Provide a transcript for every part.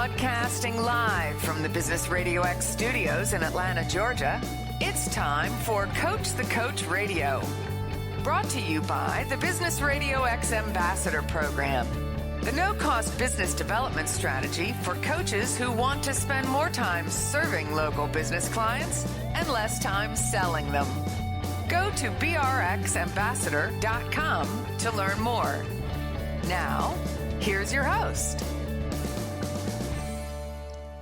Broadcasting live from the Business RadioX studios in Atlanta, Georgia, it's time for Coach the Coach Radio. Brought to you by the Business RadioX Ambassador Program, the no-cost business development strategy for coaches who want to spend more time serving local business clients and less time selling them. Go to brxambassador.com to learn more. Now, here's your host.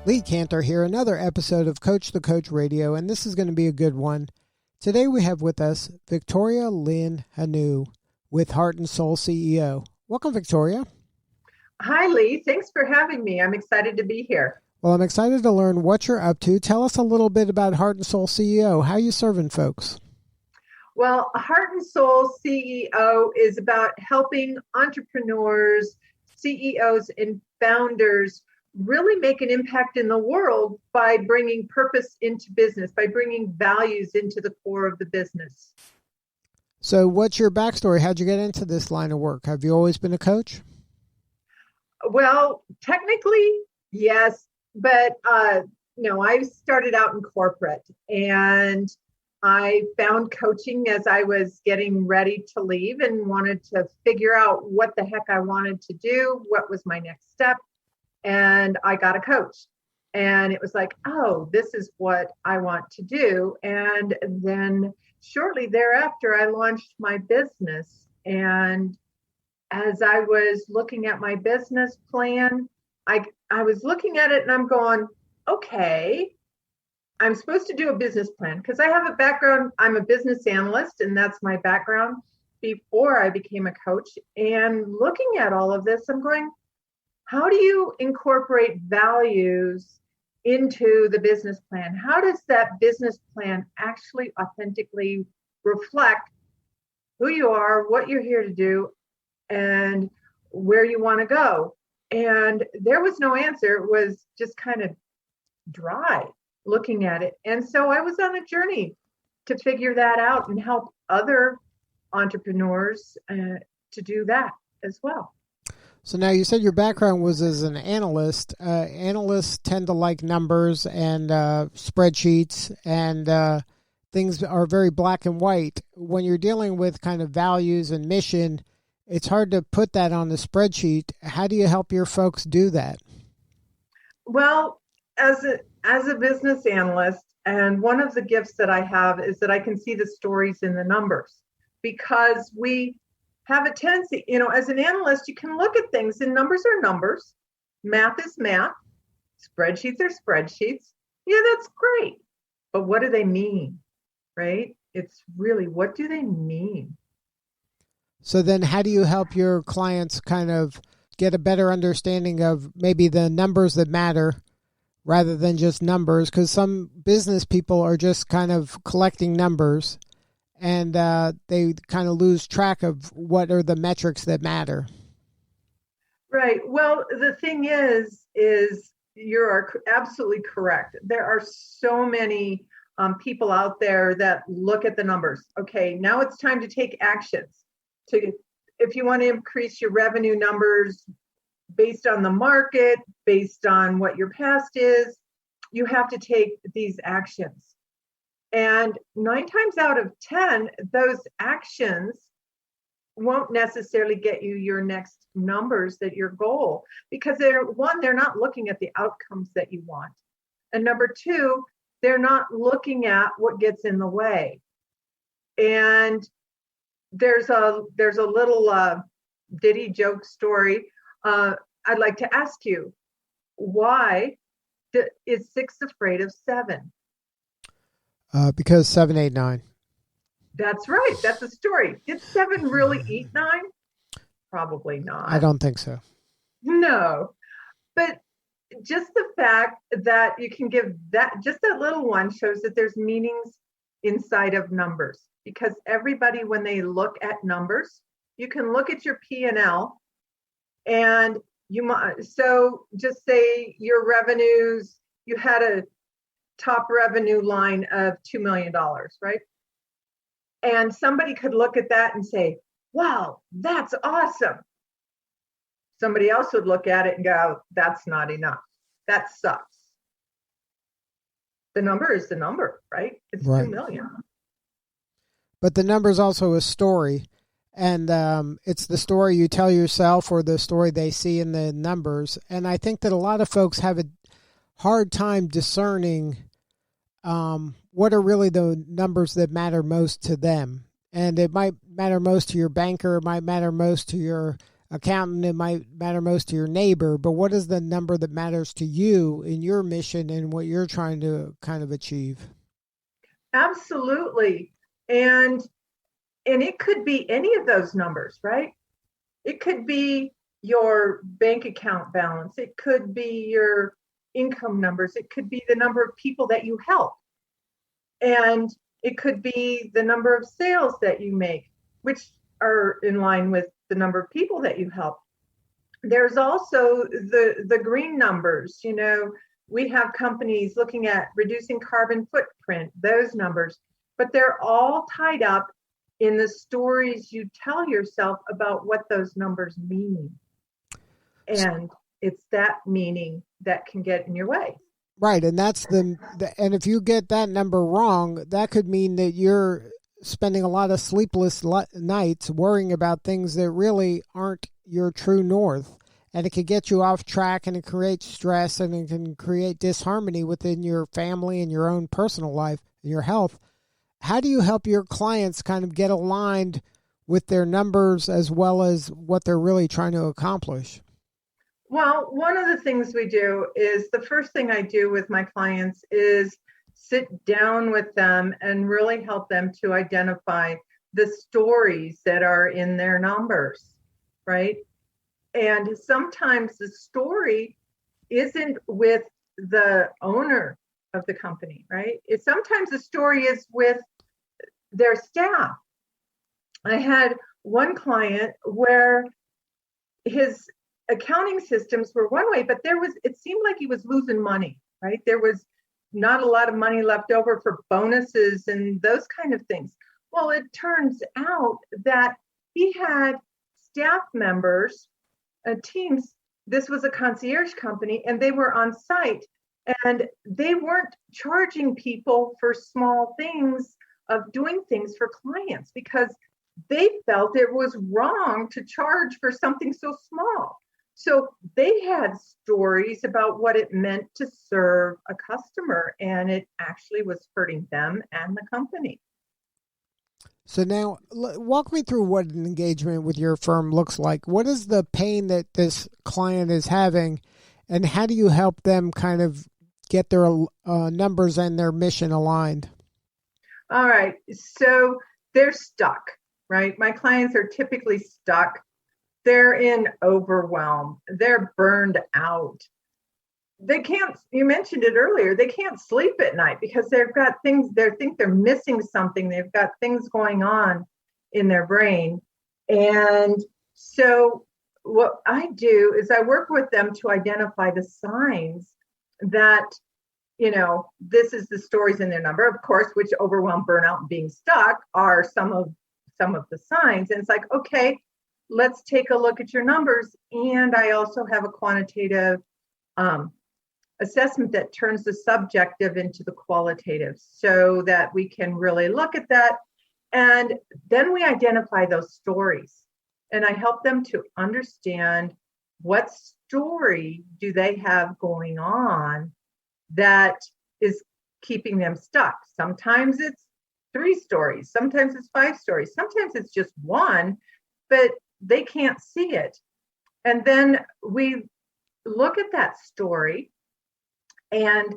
Lee Cantor here, another episode of Coach the Coach Radio, and this is going to be a good one. Today we have with us Victoria Lynne Hannu with Heart and Soul CEO. Welcome, Victoria. Hi, Lee. Thanks for having me. I'm excited to be here. Well, I'm excited to learn what you're up to. Tell us a little bit about Heart and Soul CEO. How are you serving folks? Well, Heart and Soul CEO is about helping entrepreneurs, CEOs, and founders really make an impact in the world by bringing purpose into business, by bringing values into the core of the business. So what's your backstory? How'd you get into this line of work? Have you always been a coach? Well, technically, yes, but no, I started out in corporate and I found coaching as I was getting ready to leave and wanted to figure out what the heck I wanted to do, what was my next step. And I got a coach and it was like, oh, this is what I want to do. And then shortly thereafter, I launched my business. And as I was looking at my business plan, I was looking at it and I'm going, okay, I'm supposed to do a business plan because I have a background. I'm a business analyst and that's my background before I became a coach. And looking at all of this, I'm going, how do you incorporate values into the business plan? How does that business plan actually authentically reflect who you are, what you're here to do, and where you want to go? And there was no answer. It was just kind of dry looking at it. And so I was on a journey to figure that out and help other entrepreneurs to do that as well. So now you said your background was as an analyst. Analysts tend to like numbers and spreadsheets, and things are very black and white. When you're dealing with kind of values and mission, it's hard to put that on the spreadsheet. How do you help your folks do that? Well, as a business analyst, and one of the gifts that I have is that I can see the stories in the numbers, because we have a tendency, as an analyst, you can look at things and numbers are numbers. Math is math. Spreadsheets are spreadsheets. Yeah, that's great. But what do they mean, right? It's really, what do they mean? So then how do you help your clients kind of get a better understanding of maybe the numbers that matter rather than just numbers? Because some business people are just kind of collecting numbers, and they kind of lose track of what are the metrics that matter. Right. Well, the thing is you're absolutely correct. There are so many people out there that look at the numbers. Okay, now it's time to take actions. If you want to increase your revenue numbers based on the market, based on what your past is, you have to take these actions. And 9 times out of 10, those actions won't necessarily get you your next numbers, that your goal, because they're not looking at the outcomes that you want. And number 2, they're not looking at what gets in the way. And there's a little ditty joke story. I'd like to ask you, why is 6 afraid of 7? Because 7, 8, 9. That's right. That's the story. Did 7 really eat 9? Probably not. I don't think so. No. But just the fact that you can give that, just that little one, shows that there's meanings inside of numbers. Because everybody, when they look at numbers, you can look at your P&L and so just say your revenues, you had a top revenue line of $2 million, right? And somebody could look at that and say, wow, that's awesome. Somebody else would look at it and go, that's not enough. that sucks. The number is the number, right? It's Right. 2 million. But the number is also a story. And it's the story you tell yourself or the story they see in the numbers. And I think that a lot of folks have a hard time discerning what are really the numbers that matter most to them. And it might matter most to your banker, it might matter most to your accountant, it might matter most to your neighbor, but what is the number that matters to you in your mission and what you're trying to kind of achieve? Absolutely. And it could be any of those numbers, right? It could be your bank account balance. It could be your income numbers. It could be the number of people that you help. And it could be the number of sales that you make, which are in line with the number of people that you help. There's also the green numbers. You know, we have companies looking at reducing carbon footprint, those numbers, but they're all tied up in the stories you tell yourself about what those numbers mean. And it's that meaning that can get in your way. Right. And that's and if you get that number wrong, that could mean that you're spending a lot of sleepless nights worrying about things that really aren't your true north. And it can get you off track, and it creates stress, and it can create disharmony within your family and your own personal life and your health. How do you help your clients kind of get aligned with their numbers as well as what they're really trying to accomplish? Well, one of the things we do is the first thing I do with my clients is sit down with them and really help them to identify the stories that are in their numbers, right? And sometimes the story isn't with the owner of the company, right? Sometimes the story is with their staff. I had one client where his accounting systems were one way, but it seemed like he was losing money, right? There was not a lot of money left over for bonuses and those kind of things. Well, it turns out that he had staff members, teams. This was a concierge company, and they were on site, and they weren't charging people for small things of doing things for clients because they felt it was wrong to charge for something so small. So they had stories about what it meant to serve a customer, and it actually was hurting them and the company. So now walk me through what an engagement with your firm looks like. What is the pain that this client is having, and how do you help them kind of get their numbers and their mission aligned? All right. So they're stuck, right? My clients are typically stuck. They're in overwhelm. They're burned out. They can't, you mentioned it earlier, they can't sleep at night because they've got things, they think they're missing something. They've got things going on in their brain. And so what I do is I work with them to identify the signs that, you know, this is the stories in their number, of course, which overwhelm, burnout, and being stuck are some of the signs. And it's like, okay, let's take a look at your numbers. And I also have a quantitative assessment that turns the subjective into the qualitative so that we can really look at that. And then we identify those stories. And I help them to understand what story do they have going on that is keeping them stuck. Sometimes it's 3 stories, sometimes it's 5 stories, sometimes it's just one, but they can't see it. And then we look at that story and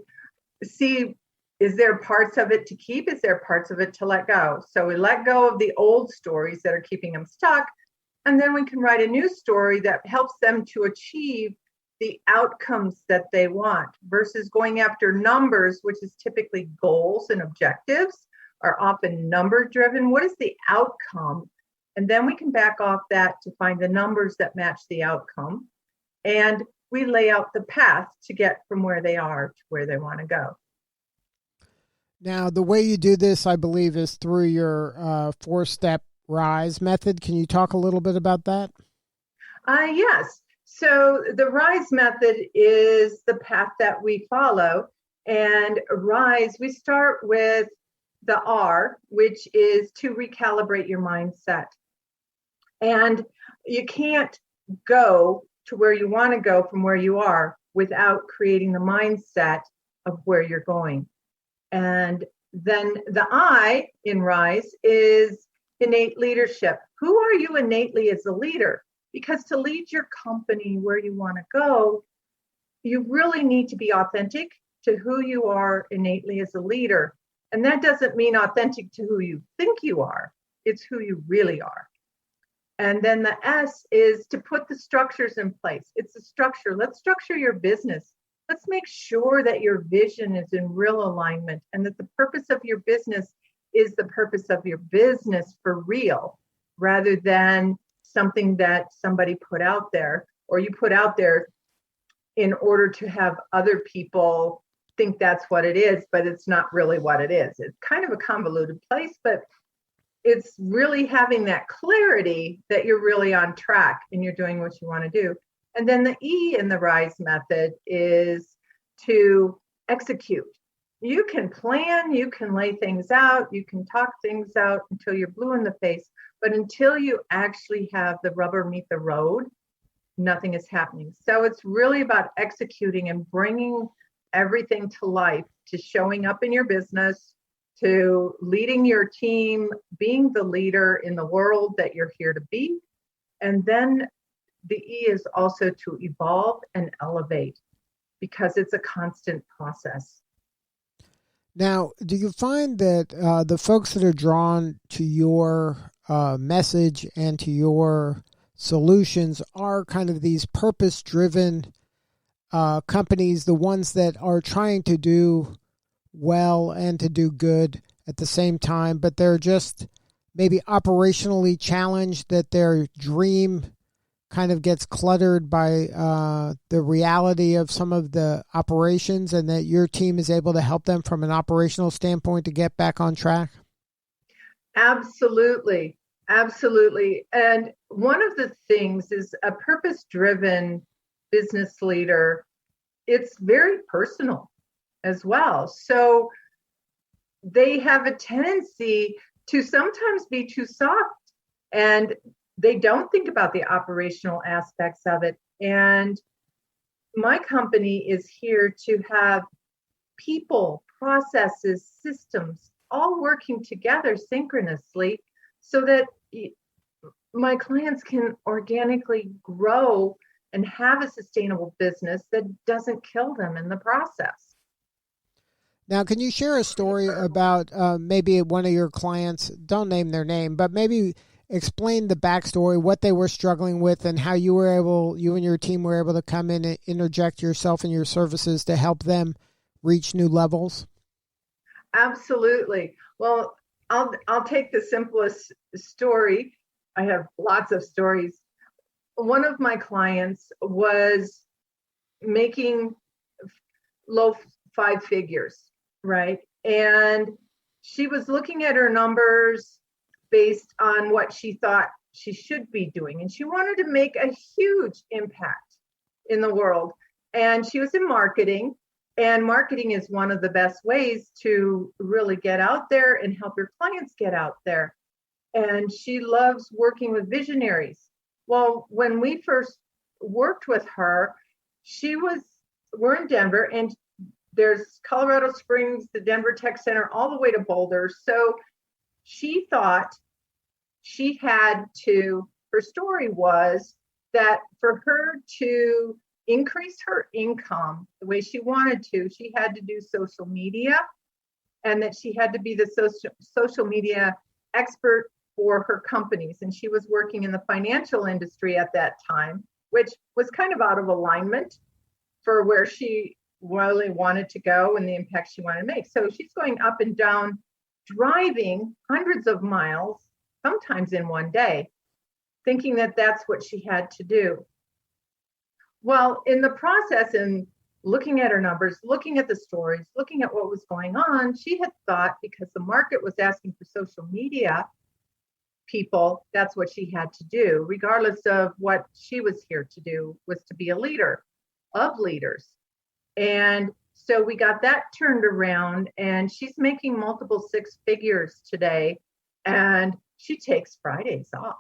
see, is there parts of it to keep? Is there parts of it to let go? So we let go of the old stories that are keeping them stuck, and then we can write a new story that helps them to achieve the outcomes that they want versus going after numbers, which is typically goals and objectives are often number driven. What is the outcome? And then we can back off that to find the numbers that match the outcome. And we lay out the path to get from where they are to where they want to go. Now, the way you do this, I believe, is through your 4-step RISE method. Can you talk a little bit about that? Yes. So the RISE method is the path that we follow. And RISE, we start with the R, which is to recalibrate your mindset. And you can't go to where you want to go from where you are without creating the mindset of where you're going. And then the I in RISE is innate leadership. Who are you innately as a leader? Because to lead your company where you want to go, you really need to be authentic to who you are innately as a leader. And that doesn't mean authentic to who you think you are. It's who you really are. And then the S is to put the structures in place. It's a structure. Let's structure your business. Let's make sure that your vision is in real alignment and that the purpose of your business is the purpose of your business for real, rather than something that somebody put out there or you put out there in order to have other people think that's what it is, but it's not really what it is. It's kind of a convoluted place, but it's really having that clarity that you're really on track and you're doing what you want to do. And then the E in the RISE method is to execute. You can plan, you can lay things out, you can talk things out until you're blue in the face, but until you actually have the rubber meet the road, nothing is happening. So it's really about executing and bringing everything to life, to showing up in your business, to leading your team, being the leader in the world that you're here to be. And then the E is also to evolve and elevate, because it's a constant process. Now, do you find that the folks that are drawn to your message and to your solutions are kind of these purpose-driven companies, the ones that are trying to do well and to do good at the same time, but they're just maybe operationally challenged, that their dream kind of gets cluttered by the reality of some of the operations, and that your team is able to help them from an operational standpoint to get back on track? Absolutely. Absolutely. And one of the things is a purpose-driven business leader, it's very personal as well. So they have a tendency to sometimes be too soft, and they don't think about the operational aspects of it. And my company is here to have people, processes, systems all working together synchronously so that my clients can organically grow and have a sustainable business that doesn't kill them in the process. Now, can you share a story about maybe one of your clients, don't name their name, but maybe explain the backstory, what they were struggling with, and how you and your team were able to come in and interject yourself and your services to help them reach new levels? Absolutely. Well, I'll take the simplest story. I have lots of stories. One of my clients was making low 5 figures, right? And she was looking at her numbers based on what she thought she should be doing. And she wanted to make a huge impact in the world. And she was in marketing. And marketing is one of the best ways to really get out there and help your clients get out there. And she loves working with visionaries. Well, when we first worked with her, we're in Denver, and there's Colorado Springs, the Denver Tech Center, all the way to Boulder. So she thought she had to, her story was that for her to increase her income the way she wanted to, she had to do social media, and that she had to be the social media expert for her companies. And she was working in the financial industry at that time, which was kind of out of alignment for where she really wanted to go and the impact she wanted to make. So she's going up and down, driving hundreds of miles, sometimes in one day, thinking that that's what she had to do. Well, in the process, and looking at her numbers, looking at the stories, looking at what was going on, she had thought, because the market was asking for social media, people, that's what she had to do, regardless of what she was here to do, was to be a leader of leaders. And so we got that turned around, and she's making multiple six figures today, and she takes Fridays off.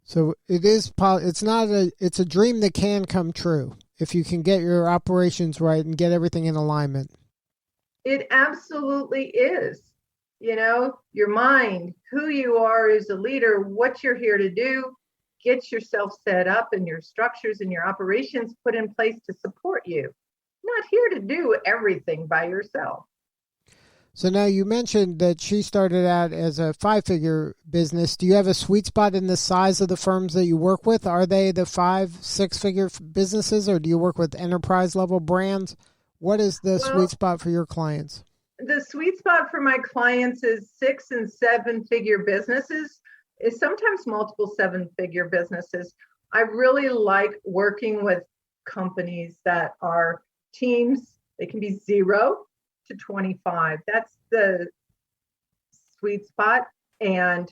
So it's a dream that can come true if you can get your operations right and get everything in alignment. It absolutely is. You know, your mind, who you are as a leader, what you're here to do, get yourself set up and your structures and your operations put in place to support you. Not here to do everything by yourself. So now you mentioned that she started out as a 5-figure business. Do you have a sweet spot in the size of the firms that you work with? Are they the 5-6-figure businesses, or do you work with enterprise level brands? What is the sweet spot for your clients? The sweet spot for my clients is 6 and 7-figure businesses, is sometimes multiple 7-figure businesses. I really like working with companies that are teams. They can be 0 to 25. That's the sweet spot. And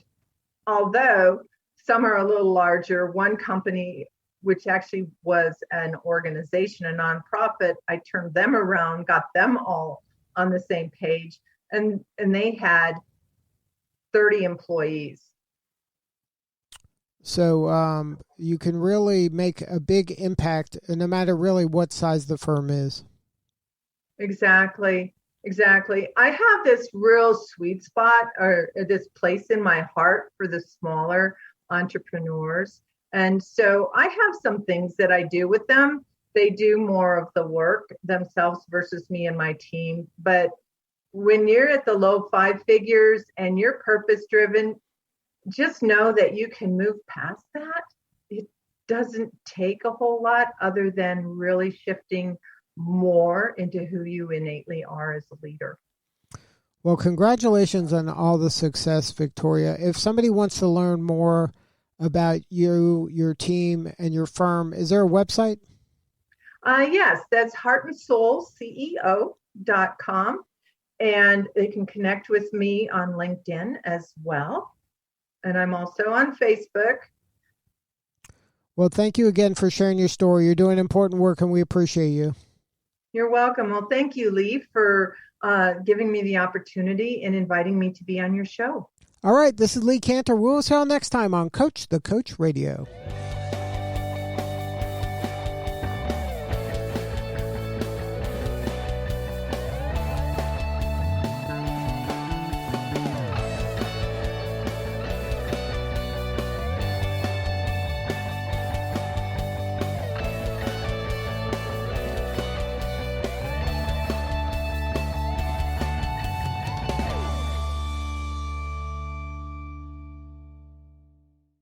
although some are a little larger, one company, which actually was an organization, a nonprofit, I turned them around, got them all on the same page, and they had 30 employees. So you can really make a big impact no matter really what size the firm is. Exactly. I have this real sweet spot, or this place in my heart for the smaller entrepreneurs. And so I have some things that I do with them. They do more of the work themselves versus me and my team. But when you're at the low 5 figures and you're purpose driven, just know that you can move past that. It doesn't take a whole lot other than really shifting more into who you innately are as a leader. Well, congratulations on all the success, Victoria. If somebody wants to learn more about you, your team, and your firm, is there a website? Yes, that's heartandsoulceo.com. And they can connect with me on LinkedIn as well. And I'm also on Facebook. Well, thank you again for sharing your story. You're doing important work, and we appreciate you. You're welcome. Well, thank you, Lee, for giving me the opportunity and inviting me to be on your show. All right, this is Lee Cantor. We'll see you all next time on Coach the Coach Radio.